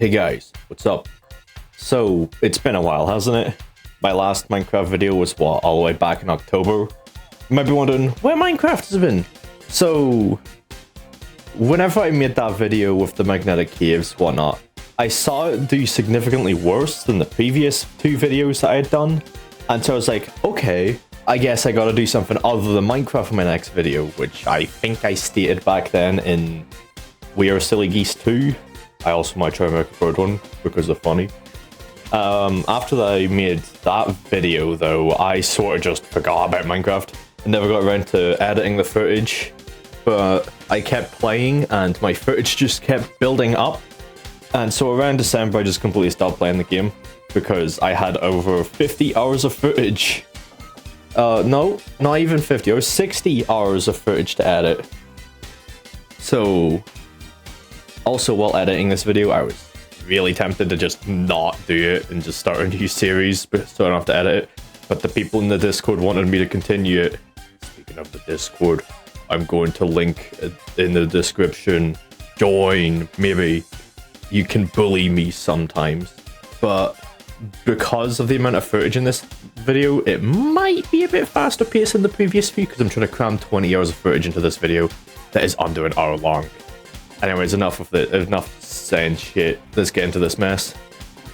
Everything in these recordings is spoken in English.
Hey guys, what's up? So, it's been a while, hasn't it? My last Minecraft video was what, all the way back in October? You might be wondering, where Minecraft has been? So, whenever I made that video with the magnetic caves, whatnot, I saw it do significantly worse than the previous two videos that I had done. And so I was like, okay, I guess I gotta do something other than Minecraft for my next video, which I think I stated back then in We Are Silly Geese 2. I also might try and make a third one because they're funny. After I made that video though, I sort of just forgot about Minecraft. I never got around to editing the footage, but I kept playing and my footage just kept building up. And so around December I just completely stopped playing the game because I had over 50 hours of footage. No, not even 50, it was 60 hours of footage to edit. So, also while editing this video, I was really tempted to just not do it and just start a new series, but so I don't have to edit it. But the people in the Discord wanted me to continue it. Speaking of the Discord, I'm going to link in the description. Join, maybe. You can bully me sometimes. But because of the amount of footage in this video, it might be a bit faster paced than the previous few because I'm trying to cram 20 hours of footage into this video that is under an hour long. Anyways, enough saying shit. Let's get into this mess.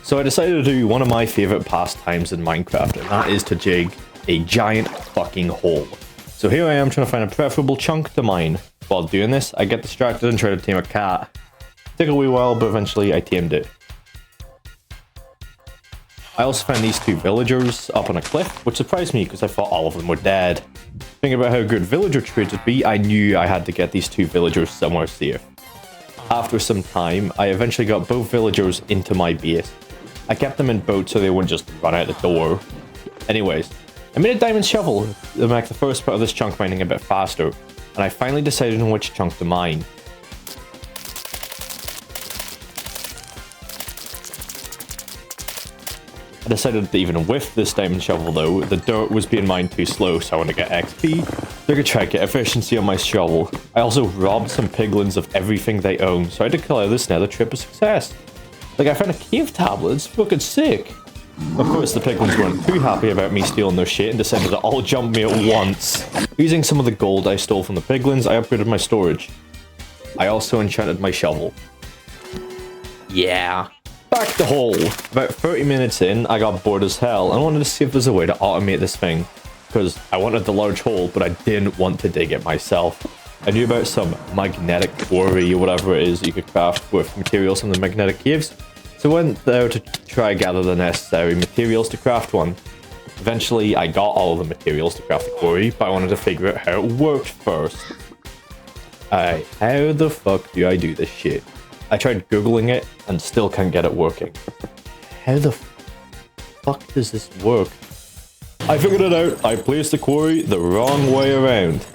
So I decided to do one of my favorite pastimes in Minecraft, and that is to dig a giant fucking hole. So here I am trying to find a preferable chunk to mine. While doing this, I get distracted and try to tame a cat. Took a wee while, but eventually I tamed it. I also found these two villagers up on a cliff, which surprised me because I thought all of them were dead. Thinking about how good villager trades would be, I knew I had to get these two villagers somewhere safe. After some time, I eventually got both villagers into my base. I kept them in boats so they wouldn't just run out the door. Anyways, I made a diamond shovel to make the first part of this chunk mining a bit faster, and I finally decided on which chunk to mine. I decided that even with this diamond shovel though, the dirt was being mined too slow, so I want to get XP, so I could try to get efficiency on my shovel. I also robbed some piglins of everything they own, so I declare this nether trip a success. Like, I found a cave tablet, it's fucking sick. Of course, the piglins weren't too happy about me stealing their shit and decided to all jump me at once. Using some of the gold I stole from the piglins, I upgraded my storage. I also enchanted my shovel. Yeah. Back to hole. About 30 minutes in, I got bored as hell and wanted to see if there's a way to automate this thing. Because I wanted the large hole, but I didn't want to dig it myself. I knew about some magnetic quarry or whatever it is you could craft with materials from the magnetic caves. So I went there to try gather the necessary materials to craft one. Eventually, I got all of the materials to craft the quarry, but I wanted to figure out how it worked first. Alright, how the fuck do I do this shit? I tried googling it and still can't get it working. How the fuck does this work? I figured it out. I placed the quarry the wrong way around.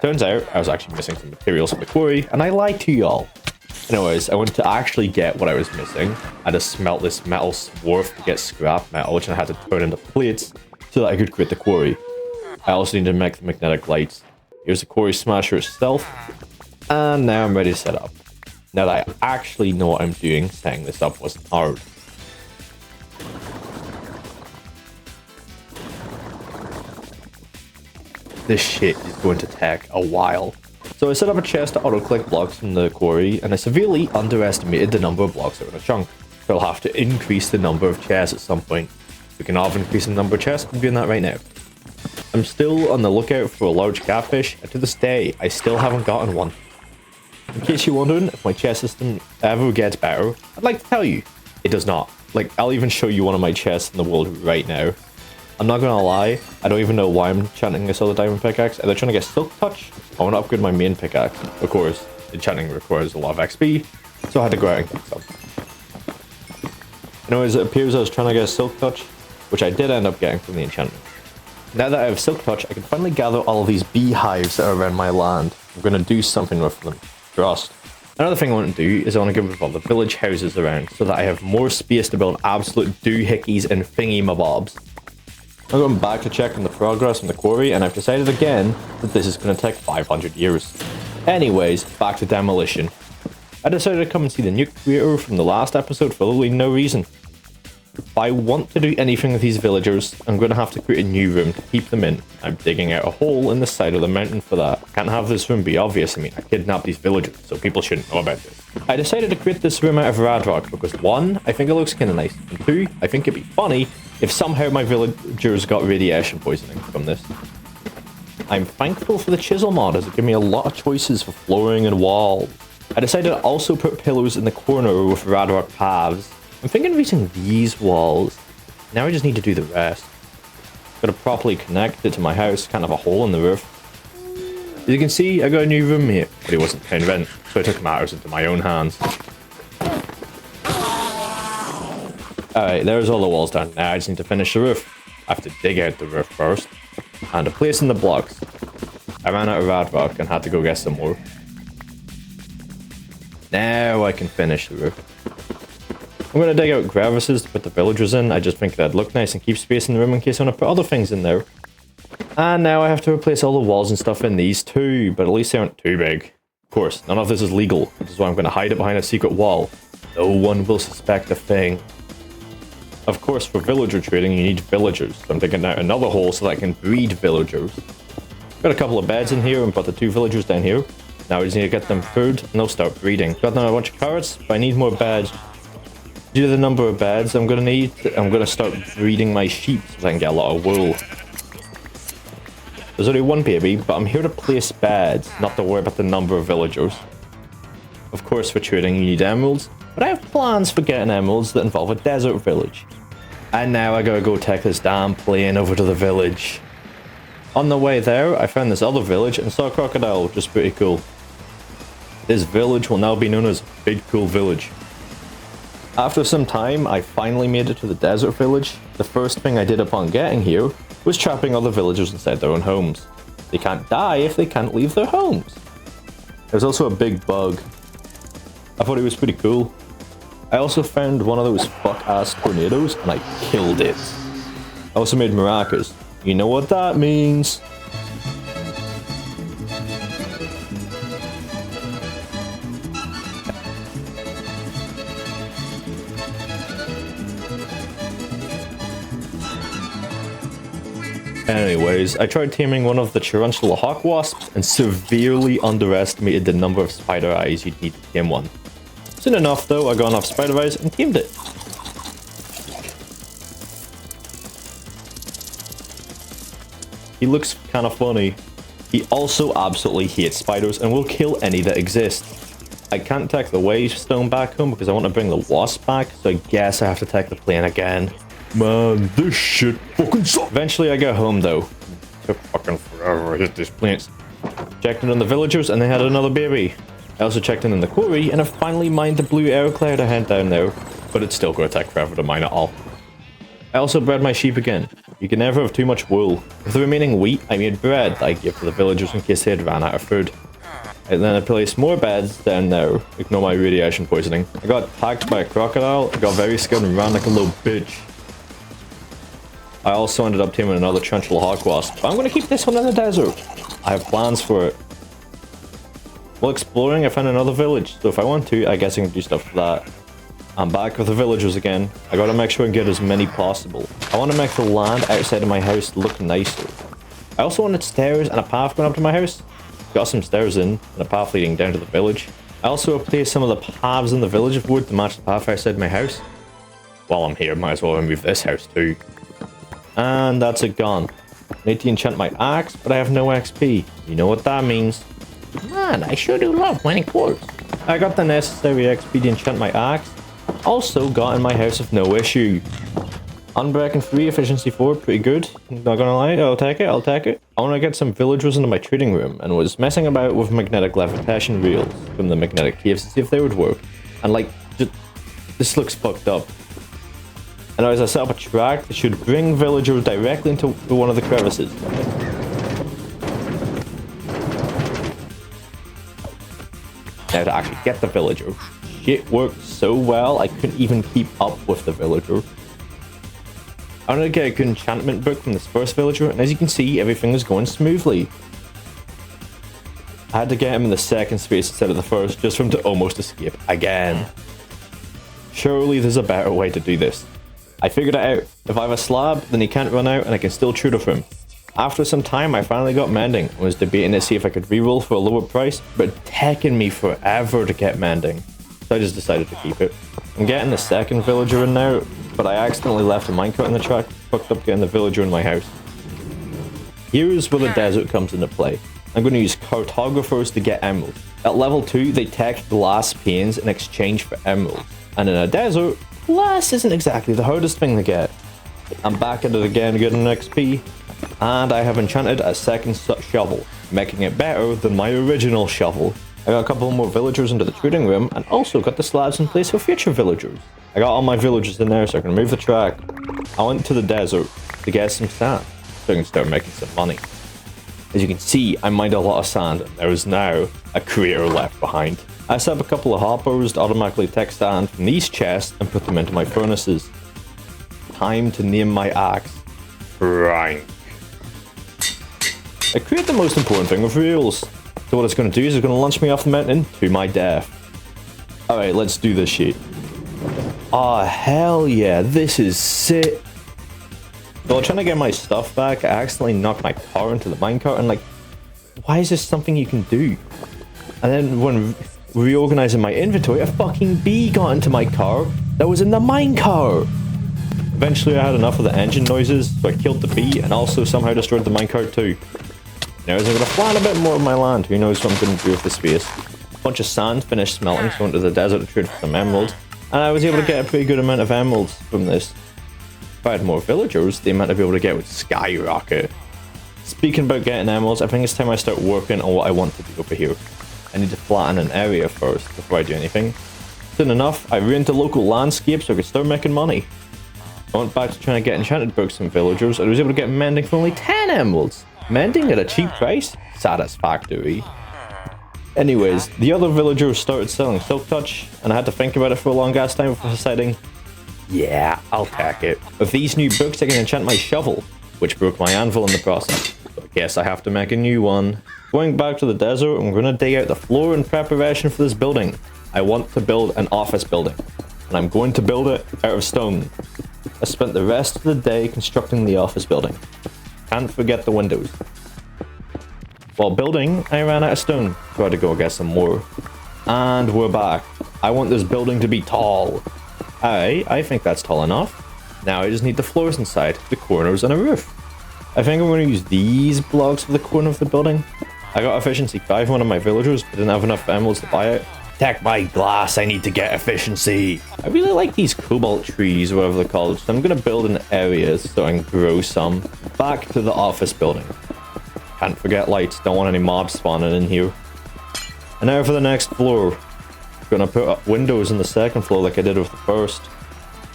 Turns out I was actually missing some materials from the quarry, and I lied to y'all. Anyways, I went to actually get what I was missing. I had to smelt this metal swarf to get scrap metal, which I had to turn into plates so that I could create the quarry. I also needed to make the magnetic lights. Here's the quarry smasher itself, and now I'm ready to set up. Now that I actually know what I'm doing, setting this up wasn't hard. This shit is going to take a while. So I set up a chest to auto-click blocks from the quarry, and I severely underestimated the number of blocks that were in a chunk. So I'll have to increase the number of chests at some point. We can half increase the number of chests, I'm doing that right now. I'm still on the lookout for a large catfish, and to this day, I still haven't gotten one. In case you're wondering if my chest system ever gets better, I'd like to tell you, it does not. Like, I'll even show you one of my chests in the world right now. I'm not gonna lie, I don't even know why I'm enchanting this other diamond pickaxe. Either trying to get silk touch, I want to upgrade my main pickaxe. Of course, enchanting requires a lot of XP, so I had to go out and get some. Anyways, it appears I was trying to get a silk touch, which I did end up getting from the enchantment. Now that I have silk touch, I can finally gather all of these beehives that are around my land. I'm going to do something with them. Trust. Another thing I want to do is I want to get rid of all the village houses around so that I have more space to build absolute doohickeys and thingy-mabobs. I'm going back to check on the progress on the quarry, and I've decided again that this is going to take 500 years. Anyways, back to demolition. I decided to come and see the nuke creator from the last episode for literally no reason. If I want to do anything with these villagers, I'm going to have to create a new room to keep them in. I'm digging out a hole in the side of the mountain for that. Can't have this room be obvious. I mean, I kidnapped these villagers, so people shouldn't know about this. I decided to create this room out of rad rock because 1, I think it looks kind of nice, and 2, I think it'd be funny if somehow my villagers got radiation poisoning from this. I'm thankful for the chisel mod as it gave me a lot of choices for flooring and walls. I decided to also put pillars in the corner with rad rock paths. I'm thinking of using these walls. Now I just need to do the rest. Gotta properly connect it to my house, kind of a hole in the roof. As you can see, I got a new room here, but it wasn't paying rent, so I took matters into my own hands. Alright, there's all the walls done. Now I just need to finish the roof. I have to dig out the roof first, and to place in the blocks. I ran out of rad rock and had to go get some more. Now I can finish the roof. I'm going to dig out crevices to put the villagers in. I just think that'd look nice and keep space in the room in case I want to put other things in there. And now I have to replace all the walls and stuff in these too, but at least they aren't too big. Of course, none of this is legal, which is why I'm going to hide it behind a secret wall. No one will suspect a thing. Of course, for villager trading, you need villagers. So I'm digging out another hole so that I can breed villagers. Got a couple of beds in here and put the 2 villagers down here. Now I just need to get them food and they'll start breeding. Got them a bunch of carrots, but I need more beds. Due to the number of beds I'm gonna start breeding my sheep so I can get a lot of wool. There's only 1 baby, but I'm here to place beds, not to worry about the number of villagers. Of course, for trading you need emeralds, but I have plans for getting emeralds that involve a desert village. And now I gotta go take this damn plane over to the village. On the way there, I found this other village and saw a crocodile, which is pretty cool. This village will now be known as Big Cool Village. After some time, I finally made it to the desert village. The first thing I did upon getting here was trapping all the villagers inside their own homes. They can't die if they can't leave their homes. There's also a big bug. I thought it was pretty cool. I also found one of those fuck-ass tornadoes and I killed it. I also made maracas. You know what that means. Anyways, I tried taming one of the tarantula hawk wasps and severely underestimated the number of spider eyes you'd need to tame one. Soon enough though, I got enough spider eyes and tamed it. He looks kind of funny. He also absolutely hates spiders and will kill any that exist. I can't take the wavestone back home because I want to bring the wasp back, so I guess I have to take the plane again. Man, this shit fucking sucks. Eventually I got home though. It took fucking forever to hit these planes. Checked in on the villagers and they had another baby. I also checked in the quarry and I finally mined the blue air cloud I had down there, but it's still going to take forever to mine it all. I also bred my sheep again. You can never have too much wool. With the remaining wheat, I made bread that I gave to the villagers in case they had ran out of food. And then I placed more beds down there. Ignore my radiation poisoning. I got attacked by a crocodile, I got very scared and ran like a little bitch. I also ended up taming another tarantula hawk wasp, but I'm going to keep this one in the desert. I have plans for it. While exploring, I found another village, so if I want to, I guess I can do stuff for that. I'm back with the villagers again. I gotta make sure and get as many possible. I want to make the land outside of my house look nicer. I also wanted stairs and a path going up to my house. Got some stairs in, and a path leading down to the village. I also replaced some of the paths in the village of wood to match the path outside my house. While I'm here, might as well remove this house too. And that's it gone. I need to enchant my axe, but I have no XP. You know what that means. Man, I sure do love mining quartz. I got the necessary XP to enchant my axe. Also got in my house with no issue. Unbreaking 3, efficiency 4, pretty good. Not gonna lie, I'll take it, I'll take it. I want to get some villagers into my trading room and was messing about with magnetic levitation reels from the magnetic caves to see if they would work. And like, just, this looks fucked up. And as I set up a track that should bring villagers directly into one of the crevices. Now to actually get the villager. Shit worked so well, I couldn't even keep up with the villager. I wanted to get a good enchantment book from this first villager, and as you can see, everything was going smoothly. I I had to get him in the second space instead of the first, just for him to almost escape again. Surely there's a better way to do this. I figured it out. If I have a slab, then he can't run out and I can still shoot him. After some time, I finally got mending and was debating to see if I could reroll for a lower price, but it's taken me forever to get mending. So I just decided to keep it. I'm getting the second villager in now, but I accidentally left a minecart in the track, fucked up getting the villager in my house. Here's where the desert comes into play. I'm going to use cartographers to get emeralds. At level 2, they tech glass panes in exchange for emeralds. And in a desert, glass isn't exactly the hardest thing to get. I'm back at it again getting an XP, and I have enchanted a second shovel, making it better than my original shovel. I got a couple more villagers into the trading room, and also got the slabs in place for future villagers. I got all my villagers in there so I can remove the track. I went to the desert to get some sand, so I can start making some money. As you can see, I mined a lot of sand, and there is now a crater left behind. I set up a couple of hoppers to automatically take sand from these chests and put them into my furnaces. Time to name my axe Rank. I create the most important thing with reels. So what it's going to do is it's going to launch me off the mountain to my death. Alright, let's do this shit. Oh, hell yeah, this is sick. So while trying to get my stuff back, I accidentally knocked my car into the minecart and like, why is this something you can do? And then when reorganizing my inventory, a fucking bee got into my car that was in the minecart. Eventually I had enough of the engine noises, so I killed the bee and also somehow destroyed the minecart too. Now as I'm going to fly a bit more of my land, who knows what I'm going to do with this space. A bunch of sand finished smelting, so I went to the desert to trade for some emeralds, and I was able to get a pretty good amount of emeralds from this. If I had more villagers, the amount I'd be able to get would skyrocket. Speaking about getting emeralds, I think it's time I start working on what I want to do over here. I need to flatten an area first before I do anything. Soon enough, I ran to local landscapes so I could start making money. I went back to trying to get enchanted books from villagers, and I was able to get mending for only 10 emeralds. Mending at a cheap price? Satisfactory. Anyways, the other villagers started selling silk touch, and I had to think about it for a long ass time before deciding, yeah, I'll take it. With these new books, I can enchant my shovel, which broke my anvil in the process. So I guess I have to make a new one. Going back to the desert, I'm going to dig out the floor in preparation for this building. I want to build an office building, and I'm going to build it out of stone. I spent the rest of the day constructing the office building. Can't forget the windows. While building, I ran out of stone, so I had to go get some more. And we're back. I want this building to be tall. I think that's tall enough. Now I just need the floors inside, the corners, and a roof. I think I'm going to use these blocks for the corner of the building. I got efficiency 5 on one of my villagers, but didn't have enough emeralds to buy it. Attack my glass, I need to get efficiency. I really like these cobalt trees, whatever they're called, so I'm going to build an area so I can grow some. Back to the office building. Can't forget lights, don't want any mobs spawning in here. And now for the next floor. Gonna put up windows on the second floor like I did with the first.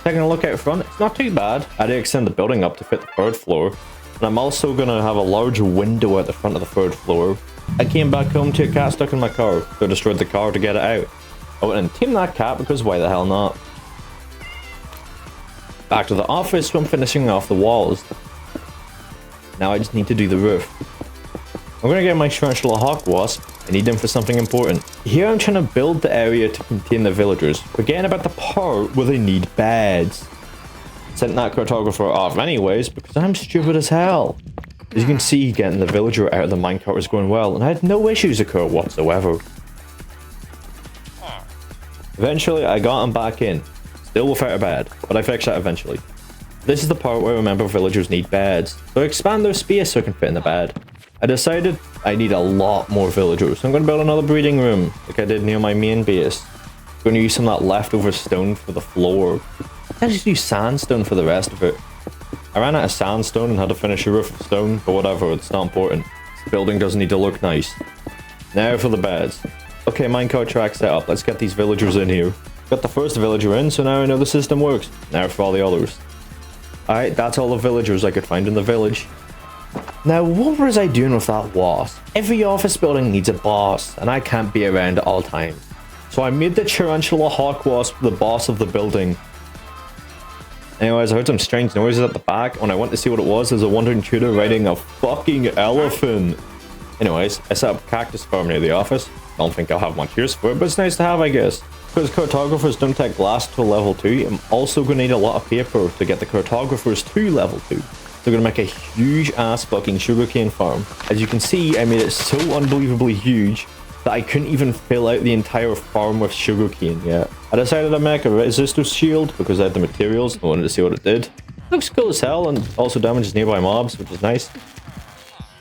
Taking a look out front, it's not too bad. I did extend the building up to fit the third floor. And I'm also gonna have a large window at the front of the third floor. I came back home to a cat stuck in my car, so I destroyed the car to get it out. I went and tamed that cat because why the hell not? Back to the office, so I'm finishing off the walls. Now I just need to do the roof. I'm gonna get my tarantula hawk wasp. I need them for something important. Here I'm trying to build the area to contain the villagers, forgetting about the part where they need beds. Sent that cartographer off anyways because I'm stupid as hell. As you can see, getting the villager out of the minecart was going well, and I had no issues occur whatsoever. Eventually, I got him back in, still without a bed, but I fixed that eventually. This is the part where I remember villagers need beds, so I expand their space so I can fit in the bed. I decided I need a lot more villagers, so I'm going to build another breeding room, like I did near my main base. I'm going to use some of that leftover stone for the floor. I just use sandstone for the rest of it. I ran out of sandstone and had to finish a roof of stone, but whatever, it's not important. This building doesn't need to look nice. Now for the beds. Okay, minecart track set up, let's get these villagers in here. Got the first villager in, so now I know the system works. Now for all the others. Alright, that's all the villagers I could find in the village. Now, what was I doing with that wasp? Every office building needs a boss, and I can't be around at all times. So I made the tarantula hawk wasp the boss of the building. Anyways, I heard some strange noises at the back. When I went to see what it was, there's a wandering intruder riding a fucking elephant. Anyways, I set up a cactus farm near the office. Don't think I'll have much use for it, but it's nice to have, I guess. Because cartographers don't take glass to level 2, I'm also going to need a lot of paper to get the cartographers to level 2. So I'm going to make a huge ass fucking sugarcane farm. As you can see, I made it so unbelievably huge that I couldn't even fill out the entire farm with sugarcane yet. I decided to make a resistor shield because I had the materials. I wanted to see what it did. Looks cool as hell and also damages nearby mobs, which is nice.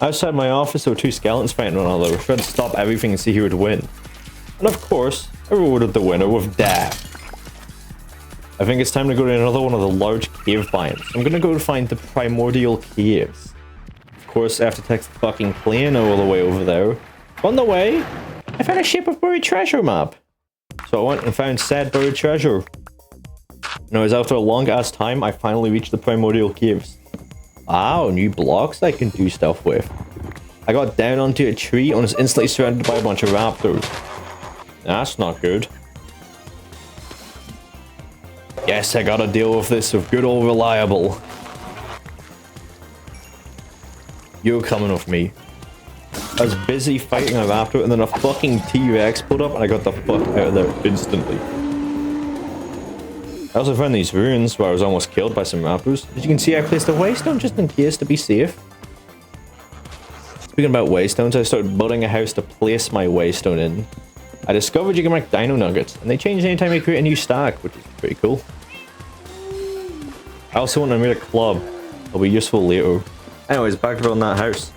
Outside my office, there were 2 skeletons fighting one another. I tried to stop everything and see who would win. And of course, I rewarded the winner with death. I think it's time to go to another one of the large cave biomes. I'm gonna go to find the primordial caves. Of course, I have to take the fucking plane all the way over there. On the way, I found a ship of buried treasure map. So I went and found said buried treasure. And it was after a long ass time, I finally reached the primordial caves. Wow, new blocks I can do stuff with. I got down onto a tree and was instantly surrounded by a bunch of raptors. That's not good. Yes, I gotta deal with this with good old reliable. You're coming with me. I was busy fighting a raptor and then a fucking T-Rex pulled up and I got the fuck out of there instantly. I also found these ruins where I was almost killed by some raptors. As you can see, I placed a waystone just in case to be safe. Speaking about waystones, I started building a house to place my waystone in. I discovered you can make dino nuggets, and they change anytime you create a new stack, which is pretty cool. I also want to make a club. It'll be useful later. Anyways, back to building that house.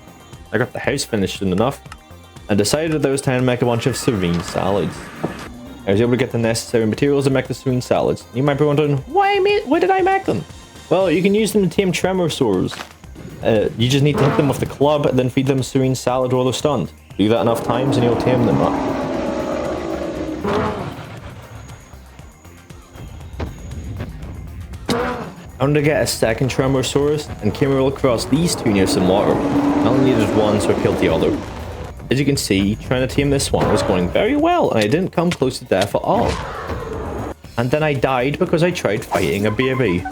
I got the house finished soon enough, and decided that it was time to make a bunch of serene salads. I was able to get the necessary materials to make the serene salads. You might be wondering, why did I make them? Well, you can use them to tame tremosaurs. You just need to hit them with the club, and then feed them serene salad while they're stunned. Do that enough times and you'll tame them up. I wanted to get a second Tremosaurus and came across these 2 near some water. I only needed one, so I killed the other. As you can see, trying to tame this one was going very well and I didn't come close to death at all. And then I died because I tried fighting a baby.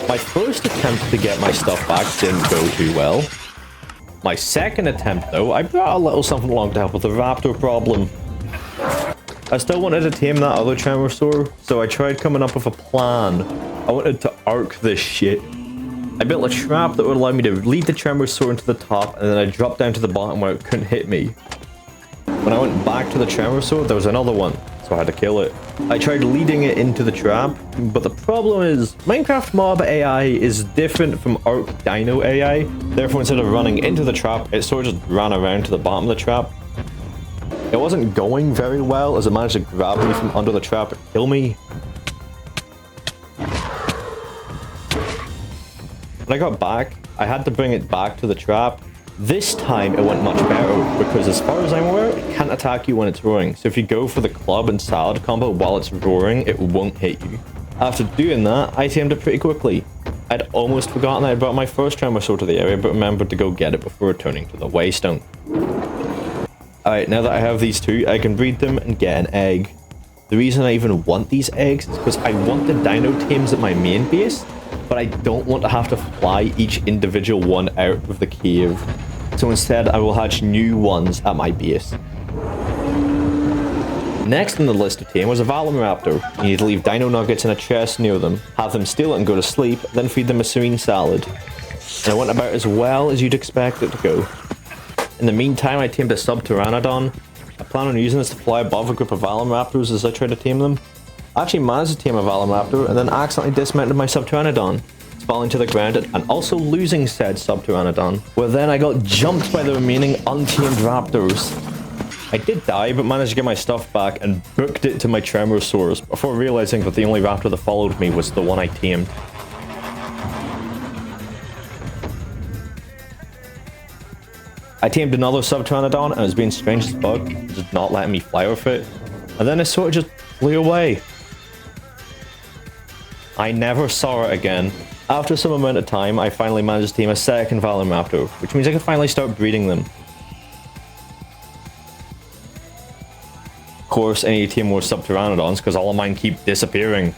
My first attempt to get my stuff back didn't go too well. My second attempt though, I brought a little something along to help with the raptor problem. I still wanted to tame that other Tremosaur, so I tried coming up with a plan. I wanted to arc this shit. I built a trap that would allow me to lead the Tremosaur into the top, and then I dropped down to the bottom where it couldn't hit me. When I went back to the Tremosaur, there was another one, so I had to kill it. I tried leading it into the trap, but the problem is, Minecraft Mob AI is different from Arc Dino AI. Therefore, instead of running into the trap, it sort of just ran around to the bottom of the trap. It wasn't going very well as it managed to grab me from under the trap and kill me. When I got back, I had to bring it back to the trap. This time it went much better because as far as I'm aware, it can't attack you when it's roaring. So if you go for the club and salad combo while it's roaring, it won't hit you. After doing that, I tamed it pretty quickly. I'd almost forgotten I brought my first Tremosaur to the area, but remembered to go get it before returning to the waystone. Alright, now that I have these 2, I can breed them and get an egg. The reason I even want these eggs is because I want the dino tames at my main base, but I don't want to have to fly each individual one out of the cave. So instead, I will hatch new ones at my base. Next on the list to tame was a Velociraptor. You need to leave dino nuggets in a chest near them, have them steal it and go to sleep, then feed them a serene salad. And it went about as well as you'd expect it to go. In the meantime, I tamed a Subpteranodon. I plan on using this to fly above a group of Velociraptors as I try to tame them. I actually managed to tame a Velociraptor and then accidentally dismounted my Subpteranodon, falling to the ground and also losing said Subpteranodon, where then I got jumped by the remaining untamed raptors. I did die, but managed to get my stuff back and booked it to my Tremosaurs before realizing that the only raptor that followed me was the one I tamed. I tamed another Subpteranodon and it was being strange as fuck, just not letting me fly with it. And then it sort of just flew away. I never saw it again. After some amount of time, I finally managed to tame a second Velociraptor, which means I can finally start breeding them. Of course, I need to tame more Subpteranodons because all of mine keep disappearing.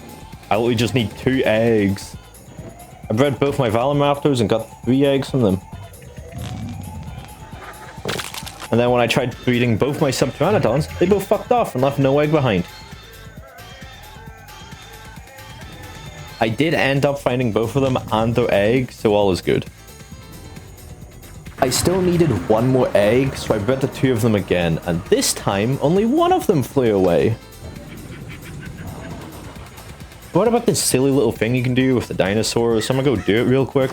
I literally just need 2 eggs. I bred both my Velociraptors and got 3 eggs from them. And then when I tried breeding both my Subpteranodons, they both fucked off and left no egg behind. I did end up finding both of them and their egg, so all is good. I still needed 1 more egg, so I bred the 2 of them again, and this time, only 1 of them flew away. What about this silly little thing you can do with the dinosaurs? I'm gonna go do it real quick.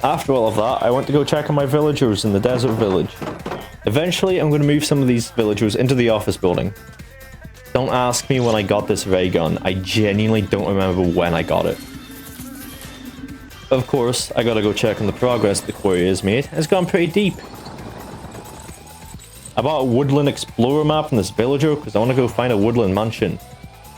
After all of that, I went to go check on my villagers in the desert village. Eventually, I'm going to move some of these villagers into the office building. Don't ask me when I got this ray gun. I genuinely don't remember when I got it. Of course, I gotta go check on the progress the quarry has made. It's gone pretty deep. I bought a woodland explorer map from this villager because I want to go find a woodland mansion.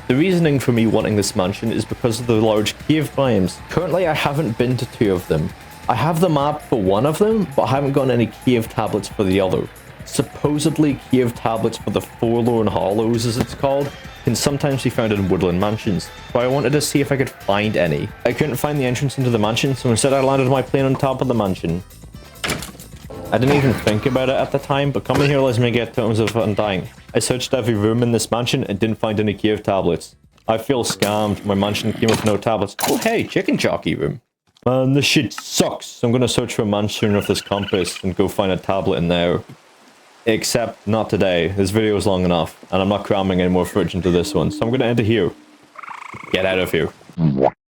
The reasoning for me wanting this mansion is because of the large cave biomes. Currently, I haven't been to 2 of them. I have the map for 1 of them, but I haven't gotten any cave tablets for the other. Supposedly, cave tablets for the Forlorn Hollows, as it's called, can sometimes be found in woodland mansions, so I wanted to see if I could find any. I couldn't find the entrance into the mansion, so instead I landed my plane on top of the mansion. I didn't even think about it at the time, but coming here lets me get totems of undying. I searched every room in this mansion and didn't find any cave tablets. I feel scammed. My mansion came with no tablets. Oh hey, chicken jockey room. Man, this shit sucks. So I'm gonna search for a mansion with this compass and go find a tablet in there. Except not today. This video is long enough, and I'm not cramming any more footage into this one, so I'm gonna end it here. Get out of here.